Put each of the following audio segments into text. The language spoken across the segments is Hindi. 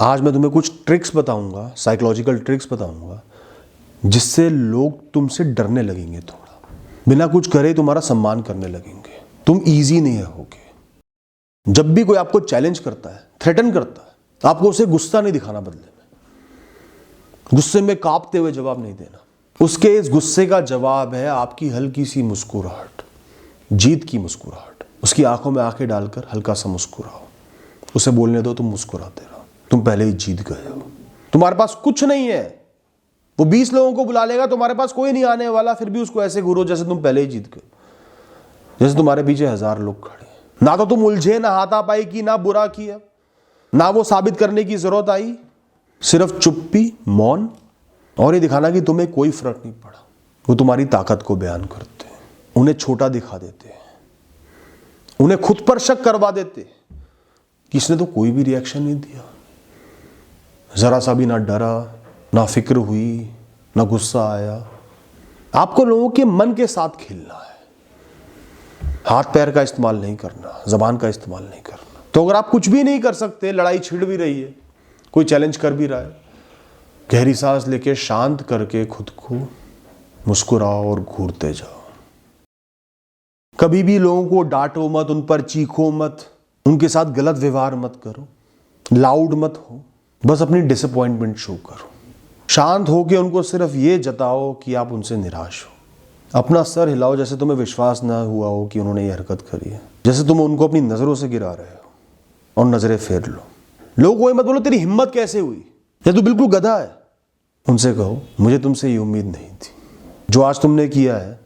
आज मैं तुम्हें कुछ ट्रिक्स बताऊंगा, साइकोलॉजिकल ट्रिक्स बताऊंगा, जिससे लोग तुमसे डरने लगेंगे, थोड़ा बिना कुछ करे तुम्हारा सम्मान करने लगेंगे, तुम इजी नहीं रहोगे। जब भी कोई आपको चैलेंज करता है, थ्रेटन करता है, आपको उसे गुस्सा नहीं दिखाना, बदले में गुस्से में कांपते हुए जवाब नहीं देना। उसके इस गुस्से का जवाब है आपकी हल्की सी मुस्कुराहट, जीत की मुस्कुराहट। उसकी आंखों में आंखें डालकर हल्का सा मुस्कुराओ, उसे बोलने दो, तुम मुस्कुराते रहो, तुम पहले ही जीत गए हो। तुम्हारे पास कुछ नहीं है, वो 20 लोगों को बुला लेगा, तुम्हारे पास कोई नहीं आने वाला, फिर भी उसको ऐसे घूरो जैसे तुम पहले ही जीत गए, जैसे तुम्हारे पीछे 1000 लोग खड़े। ना तो तुम उलझे, ना हाथापाई की, ना बुरा किया, ना वो साबित करने की जरूरत आई, सिर्फ चुप्पी, मौन और ये दिखाना कि तुम्हें कोई फर्क नहीं पड़ा। वो तुम्हारी ताकत को बयान करते हैं, उन्हें छोटा दिखा देते हैं, उन्हें खुद पर शक करवा देते हैं कि इसने तो कोई भी रिएक्शन नहीं दिया, जरा सा भी ना डरा, ना फिक्र हुई, ना गुस्सा आया। आपको लोगों के मन के साथ खेलना है, हाथ पैर का इस्तेमाल नहीं करना, जबान का इस्तेमाल नहीं करना। तो अगर आप कुछ भी नहीं कर सकते, लड़ाई छिड़ भी रही है, कोई चैलेंज कर भी रहा है, गहरी सांस लेके शांत करके खुद को मुस्कुराओ और घूरते जाओ। कभी भी लोगों को डांटो मत, उन पर चीखो मत, उनके साथ गलत व्यवहार मत करो, लाउड मत हो, बस अपनी डिसअपॉइंटमेंट शो करो। शांत होकर उनको सिर्फ ये जताओ कि आप उनसे निराश हो। अपना सर हिलाओ जैसे तुम्हें विश्वास ना हुआ हो कि उन्होंने ये हरकत करी है, जैसे तुम उनको अपनी नजरों से गिरा रहे हो, और नजरें फेर लो। लोगों को ये मत बोलो तेरी हिम्मत कैसे हुई, या तू बिल्कुल गधा है। उनसे कहो मुझे तुमसे ये उम्मीद नहीं थी, जो आज तुमने किया है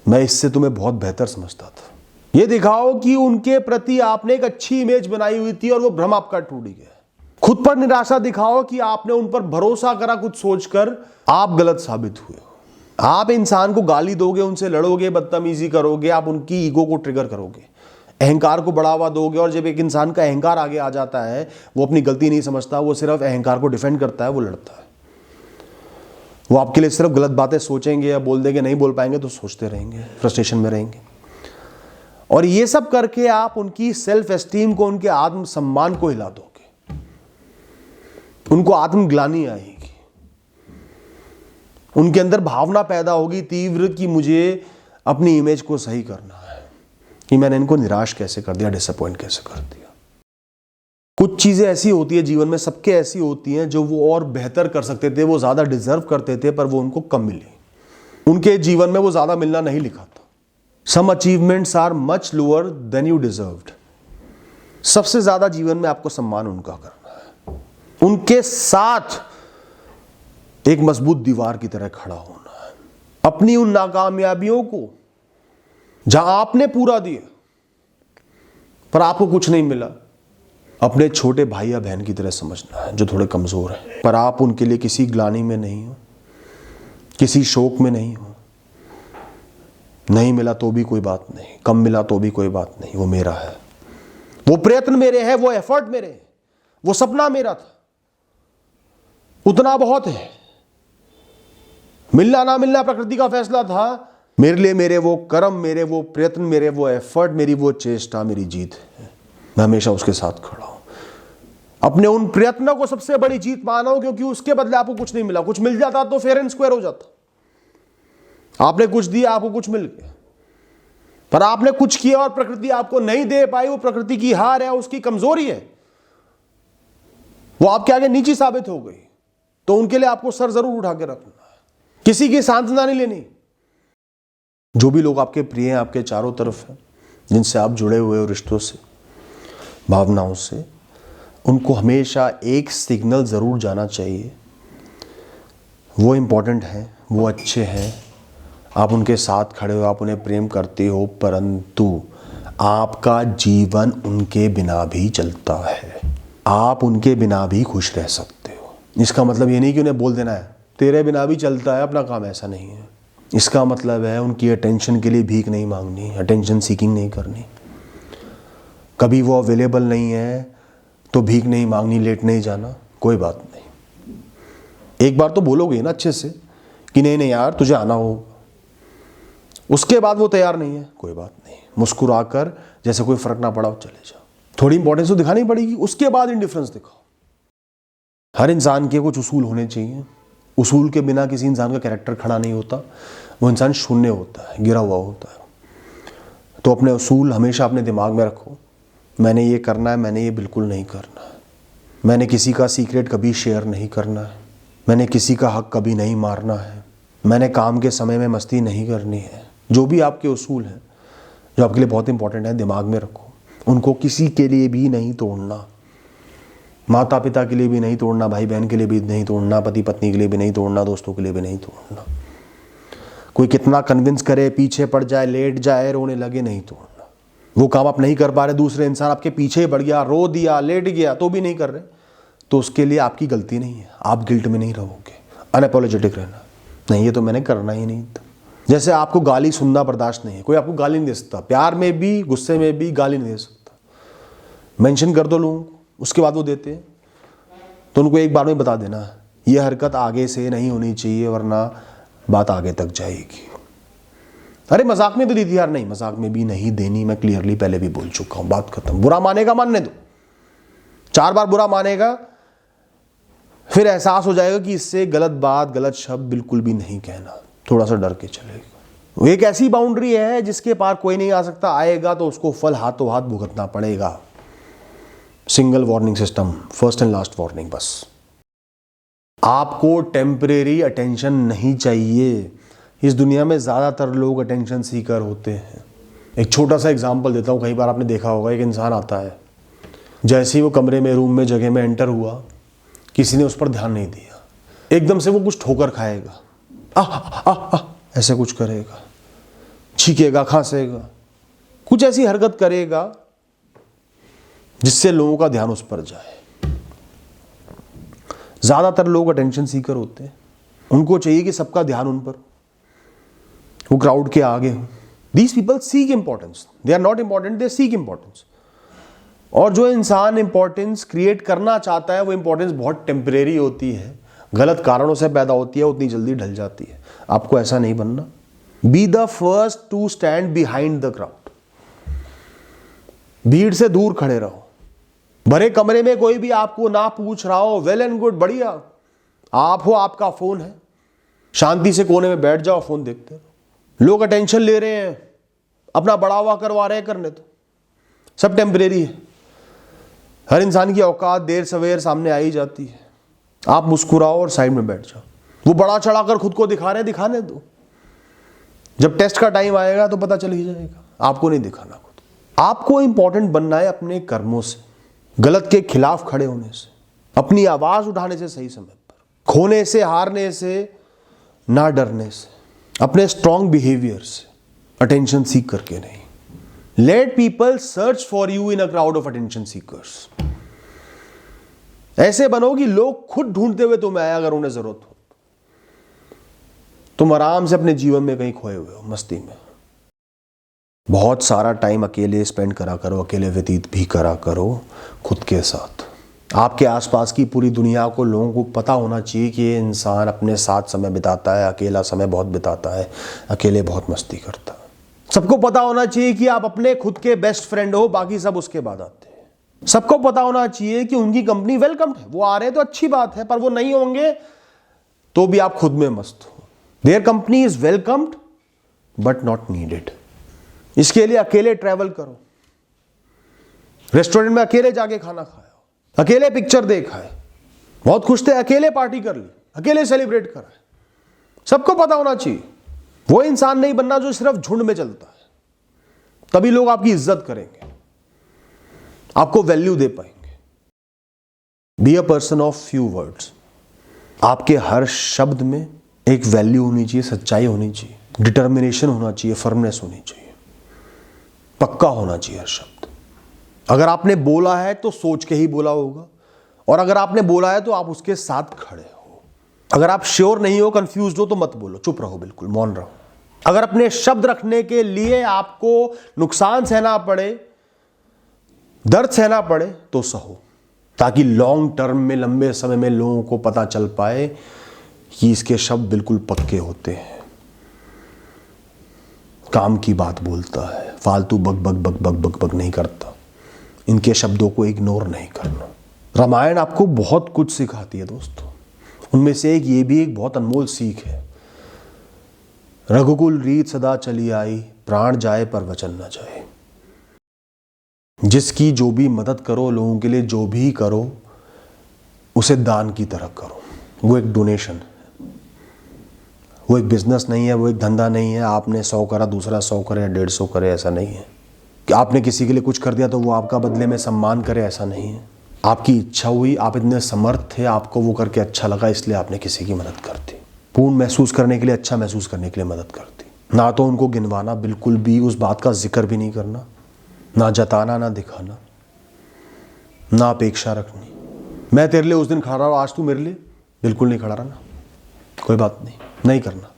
मैं इससे तुम्हें बहुत बेहतर समझता था। ये दिखाओ कि उनके प्रति आपने एक अच्छी इमेज बनाई हुई थी और वो भ्रम आपका टूट गया। खुद पर निराशा दिखाओ कि आपने उन पर भरोसा करा कुछ सोचकर, आप गलत साबित हुए हो। आप इंसान को गाली दोगे, उनसे लड़ोगे, बदतमीजी करोगे, आप उनकी ईगो को ट्रिगर करोगे, अहंकार को बढ़ावा दोगे। और जब एक इंसान का अहंकार आगे आ जाता है, वो अपनी गलती नहीं समझता, वो सिर्फ अहंकार को डिफेंड करता है, वो लड़ता है। वो आपके लिए सिर्फ गलत बातें सोचेंगे या बोल देंगे, नहीं बोल पाएंगे तो सोचते रहेंगे, फ्रस्ट्रेशन में रहेंगे। और ये सब करके आप उनकी सेल्फ एस्टीम को, उनके आत्मसम्मान को हिला दोगे, उनको आत्मग्लानि आएगी, उनके अंदर भावना पैदा होगी तीव्र कि मुझे अपनी इमेज को सही करना है, कि मैंने इनको निराश कैसे कर दिया, डिसअपॉइंट कैसे कर दिया। कुछ चीजें ऐसी होती है जीवन में, सबके ऐसी होती हैं, जो वो और बेहतर कर सकते थे, वो ज्यादा डिजर्व करते थे, पर वो उनको कम मिली। उनके जीवन में वो ज्यादा मिलना नहीं लिखा था। Some achievements are much lower than you deserved. सबसे ज्यादा जीवन में आपको सम्मान उनका करना है, उनके साथ एक मजबूत दीवार की तरह खड़ा होना है। अपनी उन नाकामयाबियों को, जहां आपने पूरा दिया पर आपको कुछ नहीं मिला, अपने छोटे भाई या बहन की तरह समझना है, जो थोड़े कमजोर हैं, पर आप उनके लिए किसी ग्लानि में नहीं हो, किसी शोक में नहीं हो। नहीं मिला तो भी कोई बात नहीं, कम मिला तो भी कोई बात नहीं, वो मेरा है, वो प्रयत्न मेरे हैं, वो एफर्ट मेरे हैं, वो सपना मेरा था, उतना बहुत है। मिलना ना मिलना प्रकृति का फैसला था, मेरे लिए मेरे वो कर्म, मेरे वो प्रयत्न, मेरे वो एफर्ट, मेरी वो चेष्टा मेरी जीत है। मैं हमेशा उसके साथ खड़ा हूं। अपने उन प्रयत्नों को सबसे बड़ी जीत मानो, क्योंकि उसके बदले आपको कुछ नहीं मिला। कुछ मिल जाता तो फेयर एंड स्क्वायर हो जाता। आपने कुछ दिया, आपको कुछ मिल गया, पर आपने कुछ किया और प्रकृति आपको नहीं दे पाई। वो प्रकृति की हार है, उसकी कमजोरी है, वो आपके आगे नीची साबित हो गई। तो उनके लिए आपको सर जरूर उठा के रखना है, किसी की सांत्वना नहीं लेनी। जो भी लोग आपके प्रिय हैं, आपके चारों तरफ हैं, जिनसे आप जुड़े हुए हो रिश्तों से, भावनाओं से, उनको हमेशा एक सिग्नल ज़रूर जाना चाहिए, वो इम्पोर्टेंट हैं, वो अच्छे हैं, आप उनके साथ खड़े हो, आप उन्हें प्रेम करते हो, परंतु आपका जीवन उनके बिना भी चलता है, आप उनके बिना भी खुश रह सकते हो। इसका मतलब ये नहीं कि उन्हें बोल देना है तेरे बिना भी चलता है अपना काम, ऐसा नहीं है। इसका मतलब है उनकी अटेंशन के लिए भीख नहीं मांगनी, अटेंशन सीकिंग नहीं करनी। कभी वो अवेलेबल नहीं है तो भीख नहीं मांगनी, लेट नहीं जाना, कोई बात नहीं। एक बार तो बोलोगे ना अच्छे से कि नहीं नहीं यार तुझे आना होगा, उसके बाद वो तैयार नहीं है, कोई बात नहीं, मुस्कुराकर जैसे कोई फर्क ना पड़ा चले जाओ। थोड़ी इंपॉर्टेंस तो दिखानी पड़ेगी, उसके बाद इंडिफरेंस दिखाओ। हर इंसान के कुछ उसूल होने चाहिए। उसूल के बिना किसी इंसान का कैरेक्टर खड़ा नहीं होता, वो इंसान शून्य होता है, गिरा हुआ होता है। तो अपने उसूल हमेशा अपने दिमाग में रखो। मैंने ये करना है, मैंने ये बिल्कुल नहीं करना है, मैंने किसी का सीक्रेट कभी शेयर नहीं करना है, मैंने किसी का हक कभी नहीं मारना है, मैंने काम के समय में मस्ती नहीं करनी है। जो भी आपके उसूल हैं, जो आपके लिए बहुत इंपॉर्टेंट है, दिमाग में रखो। उनको किसी के लिए भी नहीं तोड़ना, माता पिता के लिए भी नहीं तोड़ना, भाई बहन के लिए भी नहीं तोड़ना, पति पत्नी के लिए भी नहीं तोड़ना, दोस्तों के लिए भी नहीं तोड़ना। कोई कितना कन्विंस करे, पीछे पड़ जाए, लेट जाए, रोने लगे, नहीं तोड़ना। वो काम आप नहीं कर पा रहे, दूसरे इंसान आपके पीछे ही पड़ गया, रो दिया, लेट गया, तो भी नहीं कर रहे, तो उसके लिए आपकी गलती नहीं है, आप गिल्ट में नहीं रहोगे। अनअपोलोजेटिक रहना, नहीं ये तो मैंने करना ही नहीं था। जैसे आपको गाली सुनना बर्दाश्त नहीं है, कोई आपको गाली नहीं दे सकता, प्यार में भी गुस्से में भी गाली नहीं दे सकता। मेंशन कर दो लोगों को, उसके बाद वो देते हैं, तो उनको एक बार में बता देना ये हरकत आगे से नहीं होनी चाहिए, वरना बात आगे तक जाएगी। अरे मजाक में तो दी थी यार, नहीं मजाक में भी नहीं देनी, मैं क्लियरली पहले भी बोल चुका हूं, बात खत्म। बुरा मानेगा मानने दो, 4 बार बुरा मानेगा, फिर एहसास हो जाएगा कि इससे गलत बात, गलत शब्द बिल्कुल भी नहीं कहना, थोड़ा सा डर के चलेगा। एक ऐसी बाउंड्री है जिसके पार कोई नहीं आ सकता, आएगा तो उसको फल हाथों हाथ भुगतना पड़ेगा। Single warning system, first and last warning बस। आपको टेम्परेरी अटेंशन नहीं चाहिए। इस दुनिया में ज़्यादातर लोग अटेंशन सीकर होते हैं। एक छोटा सा एग्जांपल देता हूँ, कई बार आपने देखा होगा, एक इंसान आता है, जैसे ही वो कमरे में, रूम में, जगह में एंटर हुआ, किसी ने उस पर ध्यान नहीं दिया, एकदम से वो कुछ ठोकर खाएगा, ऐसे कुछ करेगा, छींकेगा, खांसेगा, कुछ ऐसी हरकत करेगा जिससे लोगों का ध्यान उस पर जाए। ज्यादातर लोग अटेंशन सीकर होते हैं, उनको चाहिए कि सबका ध्यान उन पर, वो क्राउड के आगे हो। These people seek importance, they are not important, they seek importance. और जो इंसान इंपॉर्टेंस क्रिएट करना चाहता है, वो इंपॉर्टेंस बहुत टेम्परेरी होती है, गलत कारणों से पैदा होती है, उतनी जल्दी ढल जाती है। आपको ऐसा नहीं बनना। Be the first to stand behind the crowd. भीड़ से दूर खड़े रहो। भरे कमरे में कोई भी आपको ना पूछ रहा हो, वेल एंड गुड, बढ़िया, आप हो, आपका फोन है, शांति से कोने में बैठ जाओ, फोन देखते रहो। लोग अटेंशन ले रहे हैं, अपना बढ़ावा करवा रहे हैं, करने तो सब टेम्परेरी है। हर इंसान की औकात देर सवेर सामने आ ही जाती है। आप मुस्कुराओ और साइड में बैठ जाओ। वो बड़ा चढ़ाकर खुद को दिखा रहे हैं, दिखाने दो। जब टेस्ट का टाइम आएगा तो पता चल ही जाएगा। आपको नहीं दिखाना खुद। आपको इंपॉर्टेंट बनना है अपने कर्मों से, गलत के खिलाफ खड़े होने से, अपनी आवाज उठाने से सही समय पर, खोने से, हारने से, ना डरने से, अपने स्ट्रॉन्ग बिहेवियर से, अटेंशन सीख करके नहीं। Let people search for you in a crowd of attention seekers. ऐसे बनो कि लोग खुद ढूंढते हुए तुम्हें आए अगर उन्हें जरूरत हो। तुम आराम से अपने जीवन में कहीं खोए हुए हो, मस्ती में। बहुत सारा टाइम अकेले स्पेंड करा करो, अकेले व्यतीत भी करा करो खुद के साथ। आपके आसपास की पूरी दुनिया को, लोगों को पता होना चाहिए कि ये इंसान अपने साथ समय बिताता है, अकेला समय बहुत बिताता है, अकेले बहुत मस्ती करता है। सबको पता होना चाहिए कि आप अपने खुद के बेस्ट फ्रेंड हो, बाकी सब उसके बाद आते हैं। सबको पता होना चाहिए कि उनकी कंपनी वेलकम्ड है, वो आ रहे हैं तो अच्छी बात है, पर वो नहीं होंगे तो भी आप खुद में मस्त हो। Their company is welcomed but not needed. इसके लिए अकेले ट्रैवल करो, रेस्टोरेंट में अकेले जाके खाना खाया, अकेले पिक्चर देखा है, बहुत खुश थे, अकेले पार्टी कर ली, अकेले सेलिब्रेट करा है। सबको पता होना चाहिए। वो इंसान नहीं बनना जो सिर्फ झुंड में चलता है, तभी लोग आपकी इज्जत करेंगे, आपको वैल्यू दे पाएंगे। Be a person of few words. आपके हर शब्द में एक वैल्यू होनी चाहिए, सच्चाई होनी चाहिए, डिटर्मिनेशन होना चाहिए, फर्मनेस होनी चाहिए, पक्का होना चाहिए हर शब्द। अगर आपने बोला है तो सोच के ही बोला होगा, और अगर आपने बोला है तो आप उसके साथ खड़े हो। अगर आप श्योर नहीं हो, कंफ्यूज हो, तो मत बोलो, चुप रहो, बिल्कुल मौन रहो। अगर अपने शब्द रखने के लिए आपको नुकसान सहना पड़े, दर्द सहना पड़े, तो सहो, ताकि लॉन्ग टर्म में, लंबे समय में लोगों को पता चल पाए कि इसके शब्द बिल्कुल पक्के होते हैं, काम की बात बोलता है, फालतू बक बक बक बक बक बक नहीं करता, इनके शब्दों को इग्नोर नहीं करना। रामायण आपको बहुत कुछ सिखाती है दोस्तों। उनमें से एक ये भी एक बहुत अनमोल सीख है, रघुकुल रीत सदा चली आई, प्राण जाए पर वचन न जाए। जिसकी जो भी मदद करो, लोगों के लिए जो भी करो, उसे दान की तरह करो। वो एक डोनेशन है, वो एक बिजनेस नहीं है, वो एक धंधा नहीं है। आपने 100 करा, दूसरा 100 करे या 150 करे, ऐसा नहीं है कि आपने किसी के लिए कुछ कर दिया तो वो आपका बदले में सम्मान करे, ऐसा नहीं है। आपकी इच्छा हुई, आप इतने समर्थ थे, आपको वो करके अच्छा लगा, इसलिए आपने किसी की मदद कर दी। पूर्ण महसूस करने के लिए, अच्छा महसूस करने के लिए मदद कर दी। ना तो उनको गिनवाना, बिल्कुल भी उस बात का जिक्र भी नहीं करना, ना जताना, ना दिखाना, ना अपेक्षा रखनी। मैं तेरे लिए उस दिन खड़ा रहा, आज तू मेरे लिए बिल्कुल नहीं खड़ा रहा ना, कोई बात नहीं, नहीं करना,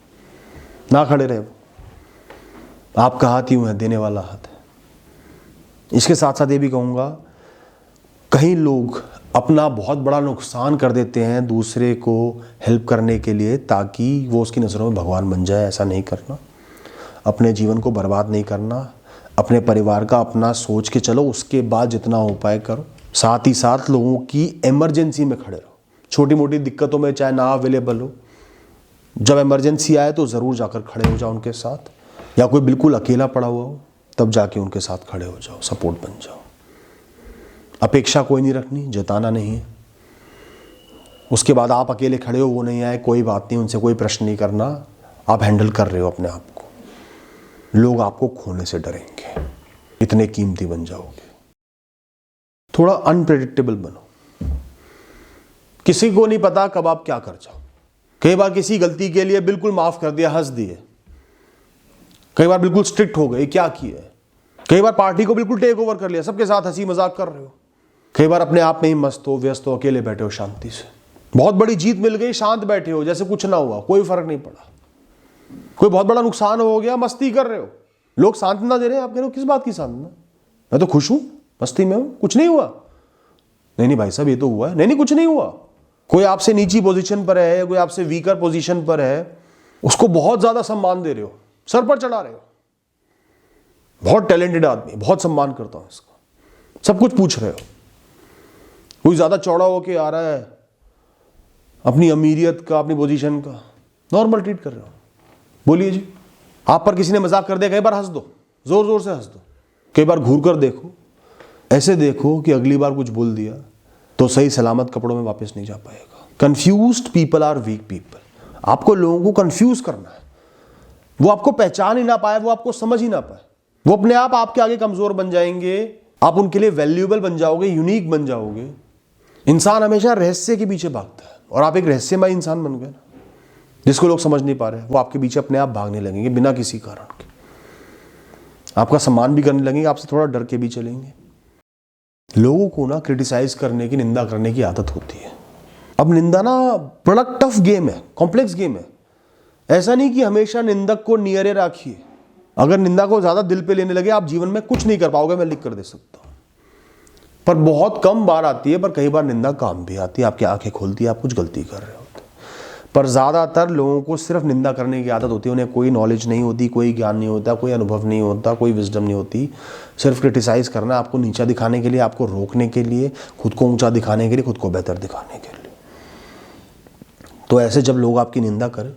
ना खड़े रहे। वो आपका हाथ यूं है, देने वाला हाथ है। इसके साथ साथ ये भी कहूँगा, कई लोग अपना बहुत बड़ा नुकसान कर देते हैं दूसरे को हेल्प करने के लिए, ताकि वो उसकी नज़रों में भगवान बन जाए। ऐसा नहीं करना, अपने जीवन को बर्बाद नहीं करना, अपने परिवार का अपना सोच के चलो, उसके बाद जितना हो पाए करो। साथ ही साथ लोगों की इमरजेंसी में खड़े रहो, छोटी मोटी दिक्कतों में चाहे ना अवेलेबल हो, जब इमरजेंसी आए तो ज़रूर जाकर खड़े हो जाओ उनके साथ, या कोई बिल्कुल अकेला पड़ा हुआ हो तब जाके उनके साथ खड़े हो जाओ, सपोर्ट बन जाओ। अपेक्षा कोई नहीं रखनी, जताना नहीं है। उसके बाद आप अकेले खड़े हो, वो नहीं आए, कोई बात नहीं, उनसे कोई प्रश्न नहीं करना, आप हैंडल कर रहे हो अपने आप को। लोग आपको खोने से डरेंगे, इतने कीमती बन जाओगे। थोड़ा अनप्रेडिक्टेबल बनो, किसी को नहीं पता कब आप क्या कर जाओ। कई बार किसी गलती के लिए बिल्कुल माफ कर दिया, हंस दिए, कई बार बिल्कुल स्ट्रिक्ट हो गए, क्या किया। कई बार पार्टी को बिल्कुल टेक ओवर कर लिया, सबके साथ हंसी मजाक कर रहे हो। कई बार अपने आप में ही मस्त हो, व्यस्त हो, अकेले बैठे हो शांति से, बहुत बड़ी जीत मिल गई, शांत बैठे हो जैसे कुछ ना हुआ, कोई फर्क नहीं पड़ा। कोई बहुत बड़ा नुकसान हो गया, मस्ती कर रहे हो, लोग सांत्वना दे रहे हैं, आप कह रहे हो किस बात की सांत्वना, मैं तो खुश हूं, मस्ती में हूं, कुछ नहीं हुआ। नहीं भाई साहब, ये तो हुआ है। नहीं कुछ नहीं हुआ। कोई आपसे नीची पोजीशन पर है, कोई आपसे वीकर पोजीशन पर है, उसको बहुत ज्यादा सम्मान दे रहे हो, सर पर चढ़ा रहे हो। बहुत टैलेंटेड आदमी, बहुत सम्मान करता हूं इसका, सब कुछ पूछ रहे हो। कोई ज्यादा चौड़ा होके आ रहा है, अपनी अमीरियत का, अपनी पोजीशन का नॉर्मल ट्रीट कर रहे हो। बोलिए जी, आप पर किसी ने मजाक कर दिया, कई बार हंस दो, जोर जोर से हंस दो, कई बार घूर कर देखो, ऐसे देखो कि अगली बार कुछ बोल दिया तो सही सलामत कपड़ों में वापस नहीं जा पाएगा। Confused people are weak people. आपको लोगों को कंफ्यूज करना है, वो आपको पहचान ही ना पाए, वो आपको समझ ही ना पाए, वो अपने आप आपके आगे कमजोर बन जाएंगे, आप उनके लिए वैल्यूएबल बन जाओगे, यूनिक बन जाओगे। इंसान हमेशा रहस्य के पीछे भागता है, और आप एक रहस्यमय इंसान बन गए ना, जिसको लोग समझ नहीं पा रहे, वो आपके पीछे अपने आप भागने लगेंगे बिना किसी कारण के। आपका सम्मान भी करने लगेंगे, आपसे थोड़ा डर के भी चलेंगे। लोगों को ना क्रिटिसाइज करने की, निंदा करने की आदत होती है। अब निंदा ना बड़ा टफ गेम है, कॉम्प्लेक्स गेम है। ऐसा नहीं कि हमेशा निंदक को नियरे राखिए। अगर निंदा को ज्यादा दिल पे लेने लगे, आप जीवन में कुछ नहीं कर पाओगे, मैं लिख कर दे सकता हूं। पर बहुत कम बार आती है, पर कई बार निंदा काम भी आती है, आपकी आंखें खोलती है, आप कुछ गलती कर रहे होते। पर ज्यादातर लोगों को सिर्फ निंदा करने की आदत होती है। उन्हें कोई नॉलेज नहीं होती, कोई ज्ञान नहीं होता, कोई अनुभव नहीं होता, कोई विजडम नहीं होती। सिर्फ क्रिटिसाइज करना, आपको नीचा दिखाने के लिए, आपको रोकने के लिए, खुद को ऊंचा दिखाने के लिए, खुद को बेहतर दिखाने के लिए। तो ऐसे जब लोग आपकी निंदा करें,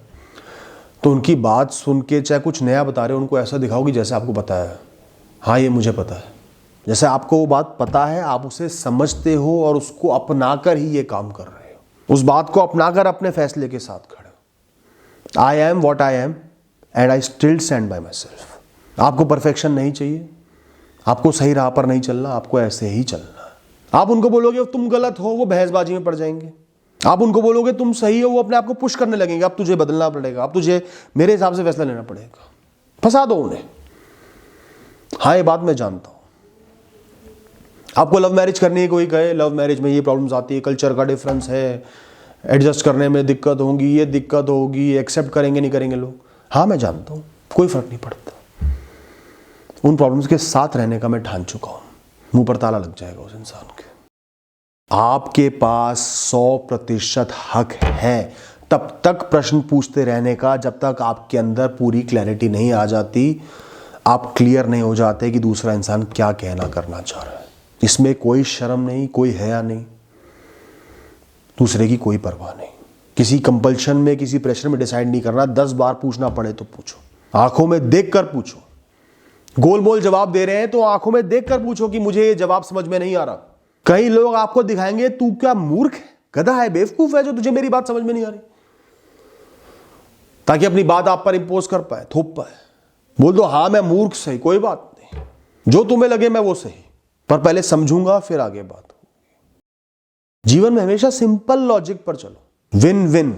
तो उनकी बात सुन के, चाहे कुछ नया बता रहे हो, उनको ऐसा दिखाओ कि जैसे आपको पता है, हाँ ये मुझे पता है। जैसे आपको वो बात पता है, आप उसे समझते हो और उसको अपनाकर ही ये काम कर रहे हो। उस बात को अपनाकर अपने फैसले के साथ खड़े हो। I am what I am and I still stand by my self. आपको परफेक्शन नहीं चाहिए, आपको सही राह पर नहीं चलना, आपको ऐसे ही चलना है। आप उनको बोलोगे तुम गलत हो, वो बहसबाजी में पड़ जाएंगे। आप उनको बोलोगे तुम सही हो, वो अपने आप को पुश करने लगेंगे, अब तुझे बदलना पड़ेगा, अब तुझे मेरे हिसाब से फैसला लेना पड़ेगा। फंसा दो उन्हें। हाँ ये बात मैं जानता हूं, आपको लव मैरिज करनी है, कोई कहे लव मैरिज में ये प्रॉब्लम्स आती है, कल्चर का डिफरेंस है, एडजस्ट करने में दिक्कत होगी, ये दिक्कत होगी, एक्सेप्ट करेंगे नहीं करेंगे लोग। हाँ मैं जानता हूँ, कोई फर्क नहीं पड़ता। उन प्रॉब्लम्स के साथ रहने का मैं ठान चुका हूँ। मुंह पर ताला लग जाएगा उस इंसान के। आपके पास 100% हक है तब तक प्रश्न पूछते रहने का, जब तक आपके अंदर पूरी क्लैरिटी नहीं आ जाती, आप क्लियर नहीं हो जाते कि दूसरा इंसान क्या कहना करना चाह रहा है। इसमें कोई शर्म नहीं, कोई हया नहीं। दूसरे की कोई परवाह नहीं। किसी कंपल्शन में, किसी प्रेशर में डिसाइड नहीं करना। 10 बार पूछना पड़े तो पूछो, आंखों में देख कर पूछो। गोल मोल जवाब दे रहे हैं तो आंखों में देख कर पूछो कि मुझे ये जवाब समझ में नहीं आ रहा। कई लोग आपको दिखाएंगे तू क्या मूर्ख है, गधा है, बेवकूफ है जो तुझे मेरी बात समझ में नहीं आ रही, ताकि अपनी बात आप पर इंपोज कर पाए, थोप पाए। बोल दो हाँ मैं मूर्ख सही, कोई बात नहीं, जो तुम्हें लगे मैं वो सही, पर पहले समझूंगा फिर आगे बात होगी। जीवन में हमेशा सिंपल लॉजिक पर चलो, विन विन।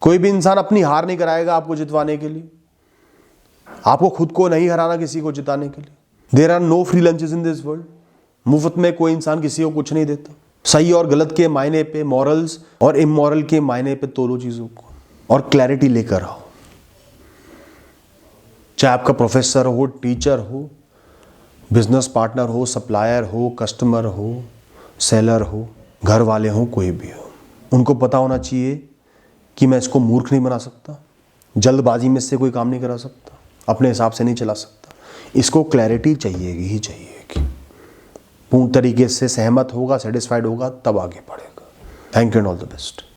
कोई भी इंसान अपनी हार नहीं कराएगा आपको जितवाने के लिए, आपको खुद को नहीं हराना किसी को जिताने के लिए। There are no free lunches in this world. मुफ्त में कोई इंसान किसी को कुछ नहीं देता। सही और गलत के मायने पे, मॉरल्स और इमोरल के मायने पे तोलो चीजों को और क्लैरिटी लेकर आओ। चाहे आपका प्रोफेसर हो, टीचर हो, बिजनेस पार्टनर हो, सप्लायर हो, कस्टमर हो, सेलर हो, घर वाले हो, कोई भी हो, उनको पता होना चाहिए कि मैं इसको मूर्ख नहीं बना सकता, जल्दबाजी में इससे कोई काम नहीं करा सकता, अपने हिसाब से नहीं चला सकता। इसको क्लैरिटी चाहिएगी ही चाहिएगी। पूर्ण तरीके से सहमत होगा, सेटिस्फाइड होगा, तब आगे बढ़ेगा। Thank you and all the best.